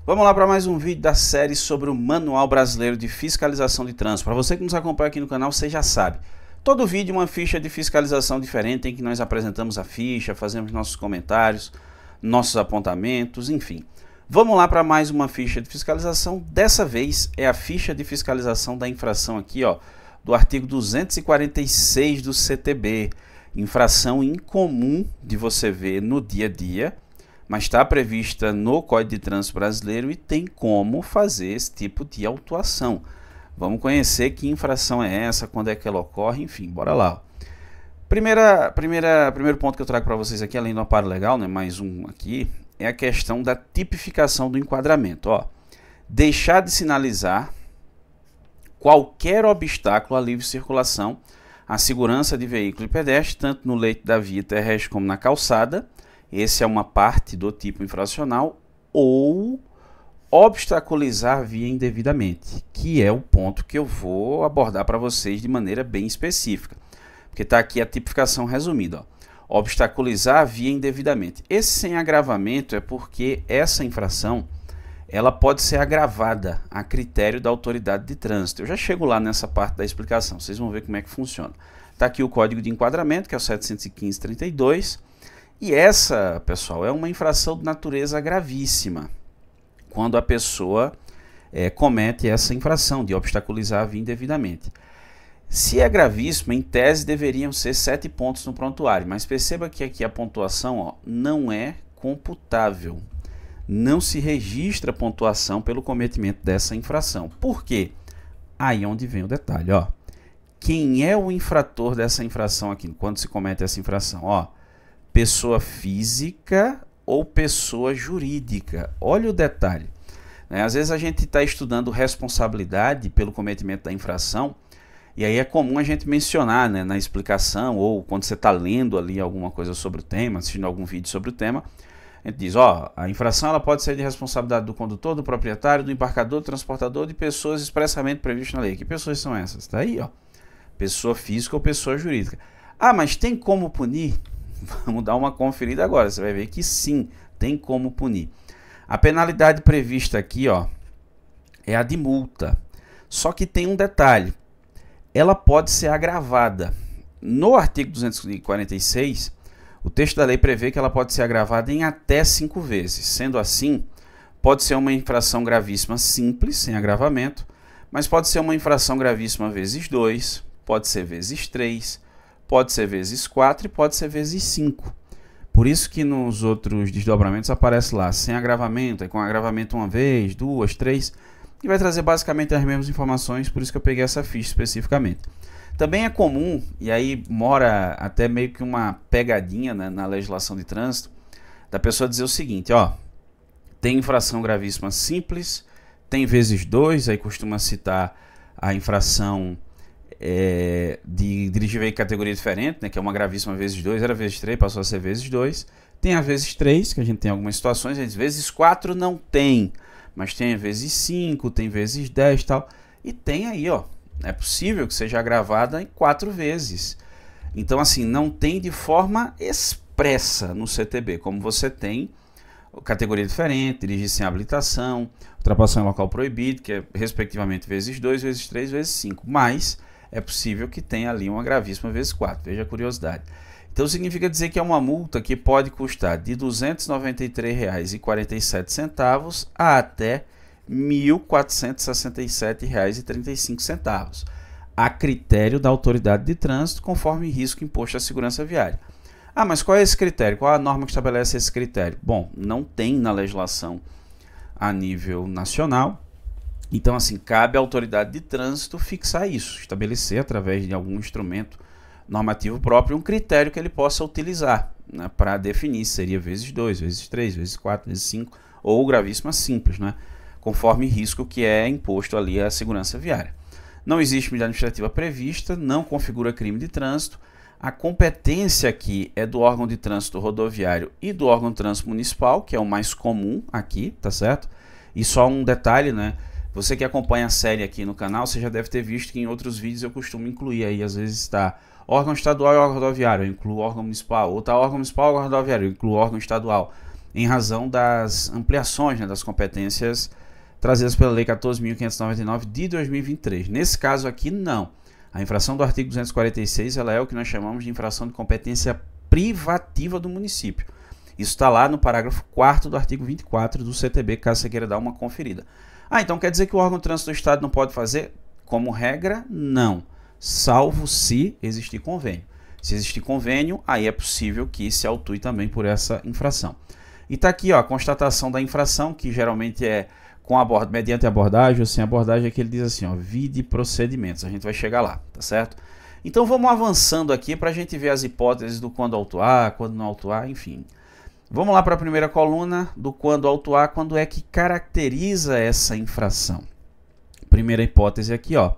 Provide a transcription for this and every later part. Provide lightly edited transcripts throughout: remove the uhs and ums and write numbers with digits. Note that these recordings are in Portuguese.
Vamos lá para mais um vídeo da série sobre o Manual Brasileiro de Fiscalização de Trânsito. Para você que nos acompanha aqui no canal, você já sabe. Todo vídeo é uma ficha de fiscalização diferente em que nós apresentamos a ficha, fazemos nossos comentários, nossos apontamentos, enfim. Vamos lá para mais uma ficha de fiscalização. Dessa vez é a ficha de fiscalização da infração aqui, ó, do artigo 246 do CTB. Infração incomum de você ver no dia a dia, mas está prevista no Código de Trânsito Brasileiro e tem como fazer esse tipo de autuação. Vamos conhecer que infração é essa, quando é que ela ocorre, enfim, bora lá. Primeiro ponto que eu trago para vocês aqui, além do amparo legal, né, mais um aqui, é a questão da tipificação do enquadramento. Ó, deixar de sinalizar qualquer obstáculo à livre circulação, à segurança de veículo e pedestre, tanto no leito da via terrestre como na calçada. Essa é uma parte do tipo infracional, ou obstaculizar a via indevidamente, que é o ponto que eu vou abordar para vocês de maneira bem específica, porque está aqui a tipificação resumida, ó. Obstaculizar a via indevidamente. Esse sem agravamento é porque essa infração ela pode ser agravada a critério da autoridade de trânsito. Eu já chego lá nessa parte da explicação, vocês vão ver como é que funciona. Está aqui o código de enquadramento, que é o 715/32. E essa, pessoal, é uma infração de natureza gravíssima, quando a pessoa comete essa infração de obstaculizar a via indevidamente. Se é gravíssima, em tese deveriam ser 7 pontos no prontuário, mas perceba que aqui a pontuação, ó, não é computável. Não se registra pontuação pelo cometimento dessa infração. Por quê? Aí é onde vem o detalhe, ó. Quem é o infrator dessa infração aqui, quando se comete essa infração? Ó, pessoa física ou pessoa jurídica. Olha o detalhe, né? Às vezes a gente está estudando responsabilidade pelo cometimento da infração, e aí é comum a gente mencionar, né, na explicação, ou quando você está lendo ali alguma coisa sobre o tema, assistindo algum vídeo sobre o tema, a gente diz, ó, a infração ela pode ser de responsabilidade do condutor, do proprietário, do embarcador, do transportador, de pessoas expressamente previstas na lei. Que pessoas são essas? Está aí, ó. Pessoa física ou pessoa jurídica. Ah, mas tem como punir? Vamos dar uma conferida agora, você vai ver que sim, tem como punir. A penalidade prevista aqui, ó, é a de multa. Só que tem um detalhe, ela pode ser agravada. No artigo 246, o texto da lei prevê que ela pode ser agravada em até 5 vezes. Sendo assim, pode ser uma infração gravíssima simples, sem agravamento, mas pode ser uma infração gravíssima vezes 2, pode ser vezes 3, pode ser vezes 4 e pode ser vezes 5. Por isso que nos outros desdobramentos aparece lá, sem agravamento, é com agravamento uma vez, 2, 3, e vai trazer basicamente as mesmas informações, por isso que eu peguei essa ficha especificamente. Também é comum, e aí mora até meio que uma pegadinha, né, na legislação de trânsito, da pessoa dizer o seguinte, ó, tem infração gravíssima simples, tem vezes 2, aí costuma citar a infração de dirigir veículo de categoria diferente, né, que é uma gravíssima vezes 2, era vezes 3, passou a ser vezes 2. Tem a vezes 3, que a gente tem algumas situações, às vezes 4 não tem, mas tem a vezes 5, tem vezes 10 e tal. E tem aí, ó, é possível que seja agravada em 4 vezes. Então, assim, não tem de forma expressa no CTB, como você tem categoria diferente, dirigir sem habilitação, ultrapassar em local proibido, que é respectivamente vezes 2, vezes 3, vezes 5, mas é possível que tenha ali uma gravíssima vezes 4, veja a curiosidade. Então significa dizer que é uma multa que pode custar de R$ 293,47 a até R$ 1.467,35, a critério da autoridade de trânsito, conforme risco imposto à segurança viária. Ah, mas qual é esse critério? Qual é a norma que estabelece esse critério? Bom, não tem na legislação a nível nacional. Então, assim, cabe à autoridade de trânsito fixar isso, estabelecer através de algum instrumento normativo próprio um critério que ele possa utilizar, né, para definir se seria vezes 2, vezes 3, vezes 4, vezes 5 ou gravíssima simples, né, conforme risco que é imposto ali à segurança viária. Não existe medida administrativa prevista, não configura crime de trânsito. A competência aqui é do órgão de trânsito rodoviário e do órgão de trânsito municipal, que é o mais comum aqui, tá certo? E só um detalhe, né? Você que acompanha a série aqui no canal, você já deve ter visto que em outros vídeos eu costumo incluir aí, às vezes está órgão estadual e órgão rodoviário, eu incluo órgão municipal, ou está órgão municipal e órgão rodoviário, eu incluo órgão estadual. em razão das ampliações, né, das competências trazidas pela Lei 14.599 de 2023. Nesse caso aqui, não. A infração do artigo 246 ela é o que nós chamamos de infração de competência privativa do município. Isso está lá no parágrafo 4º do artigo 24 do CTB, caso você queira dar uma conferida. Então quer dizer que o órgão de trânsito do Estado não pode fazer? Como regra, não. Salvo se existir convênio. Se existir convênio, aí é possível que se autue também por essa infração. E está aqui ó, a constatação da infração, que geralmente é mediante abordagem ou sem abordagem, é que ele diz assim, ó, vide procedimentos. A gente vai chegar lá, tá certo? Então vamos avançando aqui para a gente ver as hipóteses do quando autuar, quando não autuar, enfim. Vamos lá para a primeira coluna do quando autuar, quando é que caracteriza essa infração. Primeira hipótese aqui, ó.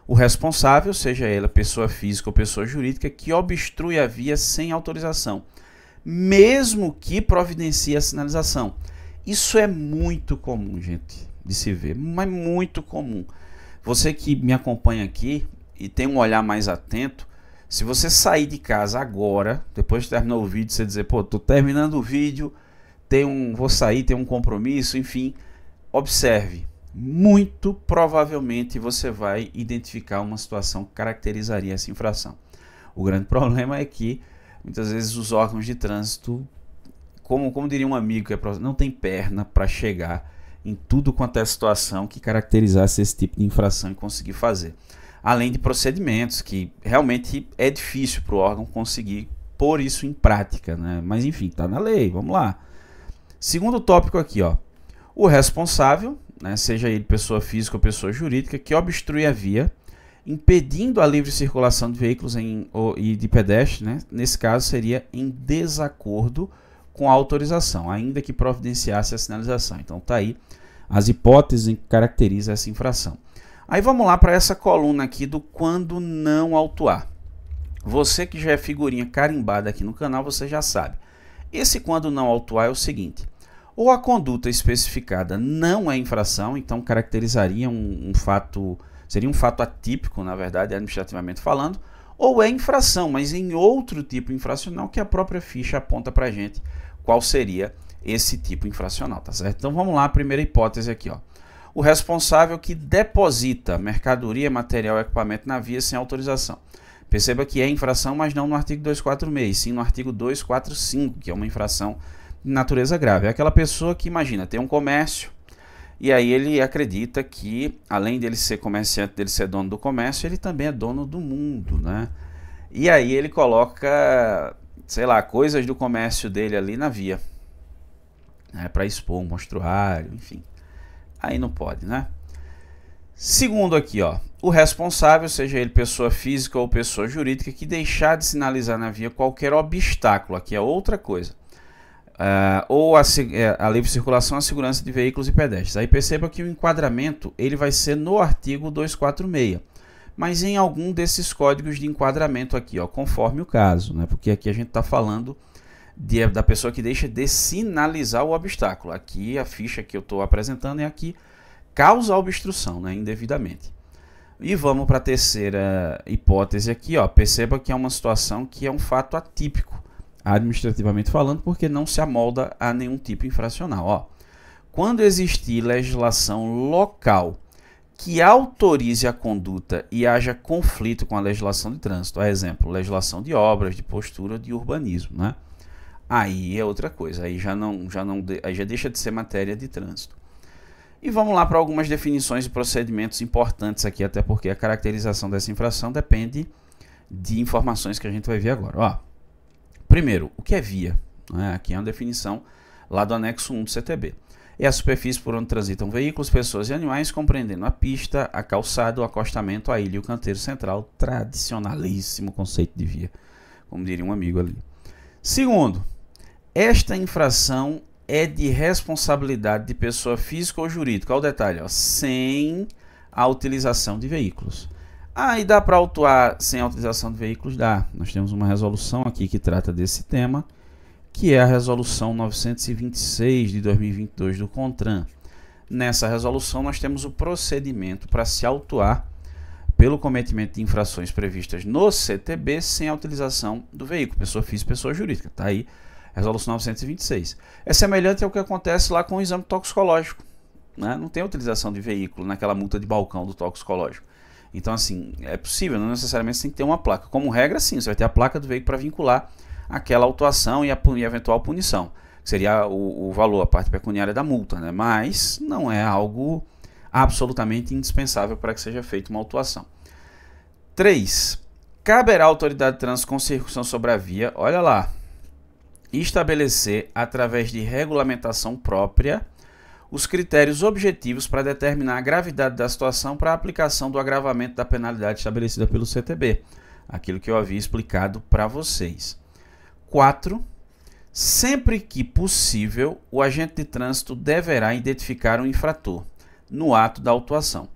O responsável, seja ele pessoa física ou pessoa jurídica, que obstrui a via sem autorização, mesmo que providencie a sinalização. Isso é muito comum, gente, de se ver, mas muito comum. Você que me acompanha aqui e tem um olhar mais atento, se você sair de casa agora, depois de terminar o vídeo, você dizer, pô, tô terminando o vídeo, vou sair, tem um compromisso, enfim, observe. Muito provavelmente você vai identificar uma situação que caracterizaria essa infração. O grande problema é que muitas vezes os órgãos de trânsito, como diria um amigo, não tem perna para chegar em tudo quanto é situação que caracterizasse esse tipo de infração e conseguir fazer. Além de procedimentos que realmente é difícil para o órgão conseguir pôr isso em prática, né? Mas enfim, está na lei, vamos lá. Segundo tópico aqui, ó, o responsável, né, seja ele pessoa física ou pessoa jurídica, que obstrui a via, impedindo a livre circulação de veículos e de pedestres, né? Nesse caso seria em desacordo com a autorização, ainda que providenciasse a sinalização. Então tá aí as hipóteses em que caracteriza essa infração. Aí vamos lá para essa coluna aqui do quando não autuar. Você que já é figurinha carimbada aqui no canal, você já sabe. Esse quando não autuar é o seguinte: ou a conduta especificada não é infração, então caracterizaria um fato, seria um fato atípico, na verdade, administrativamente falando, ou é infração, mas em outro tipo infracional que a própria ficha aponta para a gente qual seria esse tipo infracional, tá certo? Então vamos lá, a primeira hipótese aqui, ó. O responsável que deposita mercadoria, material, equipamento na via sem autorização. Perceba que é infração, mas não no artigo 246, sim no artigo 245, que é uma infração de natureza grave. É aquela pessoa que, imagina, tem um comércio e aí ele acredita que, além dele ser comerciante, dele ser dono do comércio, ele também é dono do mundo, né? E aí ele coloca, sei lá, coisas do comércio dele ali na via, né, para expor um monstruário, enfim. Aí não pode, né? Segundo aqui, ó, o responsável, seja ele pessoa física ou pessoa jurídica, que deixar de sinalizar na via qualquer obstáculo, aqui é outra coisa, ou a livre circulação, a segurança de veículos e pedestres. Aí perceba que o enquadramento ele vai ser no artigo 246, mas em algum desses códigos de enquadramento aqui, ó, conforme o caso, né? Porque aqui a gente está falando da pessoa que deixa de sinalizar o obstáculo. Aqui a ficha que eu estou apresentando é aqui causa obstrução, né, indevidamente. E vamos para a terceira hipótese aqui, ó. Perceba que é uma situação que é um fato atípico, administrativamente falando, porque não se amolda a nenhum tipo infracional. Ó. Quando existir legislação local que autorize a conduta e haja conflito com a legislação de trânsito, a exemplo, legislação de obras, de postura, de urbanismo, né? Aí é outra coisa, aí já deixa de ser matéria de trânsito. E vamos lá para algumas definições e procedimentos importantes aqui, até porque a caracterização dessa infração depende de informações que a gente vai ver agora. Ó, primeiro, o que é via? Aqui é uma definição lá do anexo 1 do CTB. É a superfície por onde transitam veículos, pessoas e animais, compreendendo a pista, a calçada, o acostamento, a ilha e o canteiro central. Tradicionalíssimo conceito de via, como diria um amigo ali. Segundo, esta infração é de responsabilidade de pessoa física ou jurídica. Olha o detalhe, ó, sem a utilização de veículos. E dá para autuar sem a utilização de veículos? Dá. Nós temos uma resolução aqui que trata desse tema, que é a resolução 926 de 2022 do CONTRAN. Nessa resolução nós temos o procedimento para se autuar pelo cometimento de infrações previstas no CTB sem a utilização do veículo, pessoa física e pessoa jurídica. Tá aí Resolução 926. É semelhante ao que acontece lá com o exame toxicológico, né? Não tem utilização de veículo naquela multa de balcão do toxicológico. Então, assim, é possível, não necessariamente você tem que ter uma placa. Como regra, sim, você vai ter a placa do veículo para vincular aquela autuação e a eventual punição, que seria o valor, a parte pecuniária da multa, né? Mas não é algo absolutamente indispensável para que seja feita uma autuação. 3. Caberá à autoridade de trânsito com circunstância sobre a via, olha lá, estabelecer, através de regulamentação própria, os critérios objetivos para determinar a gravidade da situação para a aplicação do agravamento da penalidade estabelecida pelo CTB, aquilo que eu havia explicado para vocês. 4. Sempre que possível, o agente de trânsito deverá identificar o infrator no ato da autuação.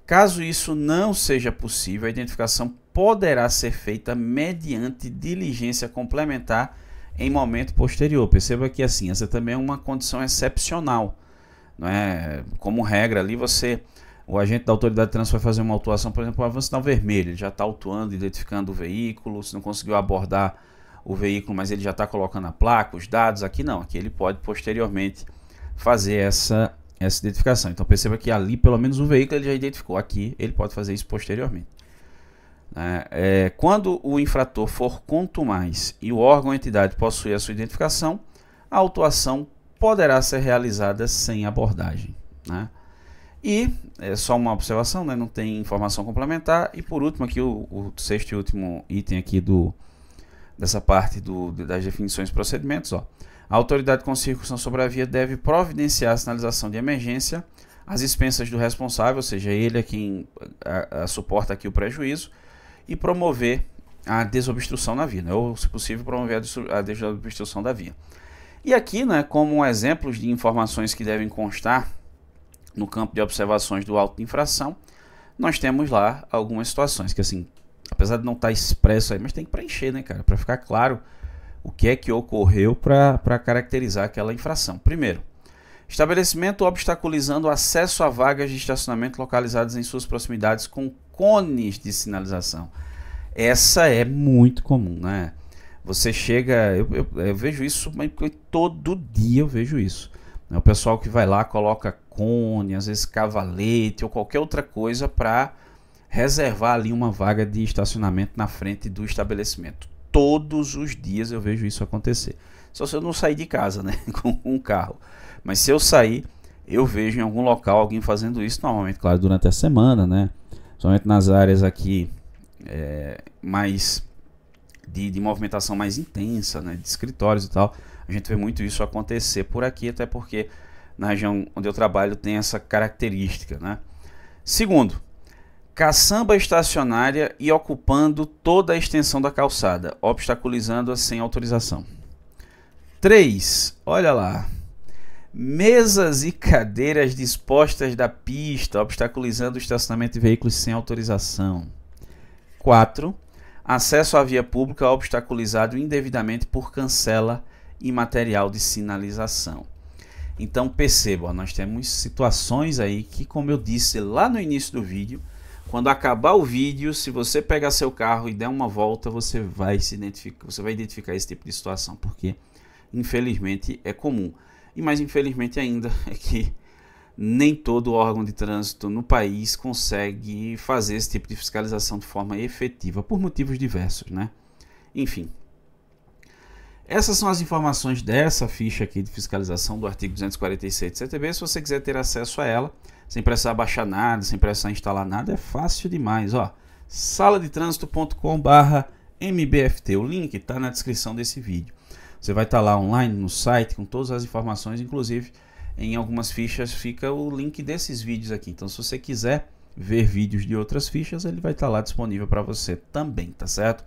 Caso isso não seja possível, a identificação poderá ser feita mediante diligência complementar em momento posterior. Perceba que assim, essa também é uma condição excepcional. Não é? Como regra ali, o agente da autoridade de trânsito vai fazer uma autuação, por exemplo, um avanço sinal vermelho, ele já está autuando, identificando o veículo, se não conseguiu abordar o veículo, mas ele já está colocando a placa, os dados, aqui não, aqui ele pode posteriormente fazer essa identificação. Então perceba que ali pelo menos o veículo ele já identificou, aqui ele pode fazer isso posteriormente. Quando o infrator for contumaz e o órgão ou entidade possui a sua identificação, a autuação poderá ser realizada sem abordagem, né? E é só uma observação, né? Não tem informação complementar. E por último aqui o sexto e último item aqui dessa parte das definições de procedimentos, ó. A autoridade com circunstância sobre a via deve providenciar a sinalização de emergência às expensas do responsável, ou seja, ele é quem suporta aqui o prejuízo, e promover a desobstrução na via, né? Ou, se possível, promover a desobstrução da via. E aqui, né, como exemplos de informações que devem constar no campo de observações do auto de infração, nós temos lá algumas situações que, assim, apesar de não estar expresso aí, mas tem que preencher, né, cara, para ficar claro o que é que ocorreu para caracterizar aquela infração. Primeiro, estabelecimento obstaculizando o acesso a vagas de estacionamento localizadas em suas proximidades com cones de sinalização. Essa é muito comum, né? Você chega, eu vejo isso, mas todo dia eu vejo isso. O pessoal que vai lá, coloca cone, às vezes cavalete ou qualquer outra coisa para reservar ali uma vaga de estacionamento na frente do estabelecimento. Todos os dias eu vejo isso acontecer. Só se eu não sair de casa, né, com um carro. Mas se eu sair, eu vejo em algum local alguém fazendo isso, normalmente, claro, durante a semana, né? Somente nas áreas aqui mais de movimentação mais intensa, né, de escritórios e tal, a gente vê muito isso acontecer por aqui, até porque na região onde eu trabalho tem essa característica, né? Segundo, caçamba estacionária e ocupando toda a extensão da calçada, obstaculizando-a sem autorização. 3, olha lá, mesas e cadeiras dispostas da pista, obstaculizando o estacionamento de veículos sem autorização. 4, acesso à via pública obstaculizado indevidamente por cancela e material de sinalização. Então percebam, nós temos situações aí que, como eu disse lá no início do vídeo, quando acabar o vídeo, se você pegar seu carro e der uma volta, você vai identificar esse tipo de situação, porque infelizmente é comum. E mais infelizmente ainda é que nem todo órgão de trânsito no país consegue fazer esse tipo de fiscalização de forma efetiva, por motivos diversos, né? Enfim, essas são as informações dessa ficha aqui de fiscalização do artigo 246 do CTB. Se você quiser ter acesso a ela, sem precisar baixar nada, sem precisar instalar nada, é fácil demais, ó. saladetransito.com/mbft, o link está na descrição desse vídeo. Você vai estar lá online no site com todas as informações, inclusive em algumas fichas fica o link desses vídeos aqui. Então, se você quiser ver vídeos de outras fichas, ele vai estar lá disponível para você também, tá certo?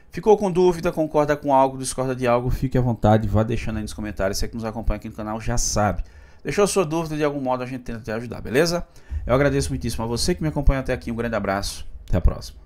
Ficou com dúvida, concorda com algo, discorda de algo, fique à vontade, vá deixando aí nos comentários. Você que nos acompanha aqui no canal já sabe. Deixou sua dúvida, de algum modo a gente tenta te ajudar, beleza? Eu agradeço muitíssimo a você que me acompanha até aqui, um grande abraço, até a próxima.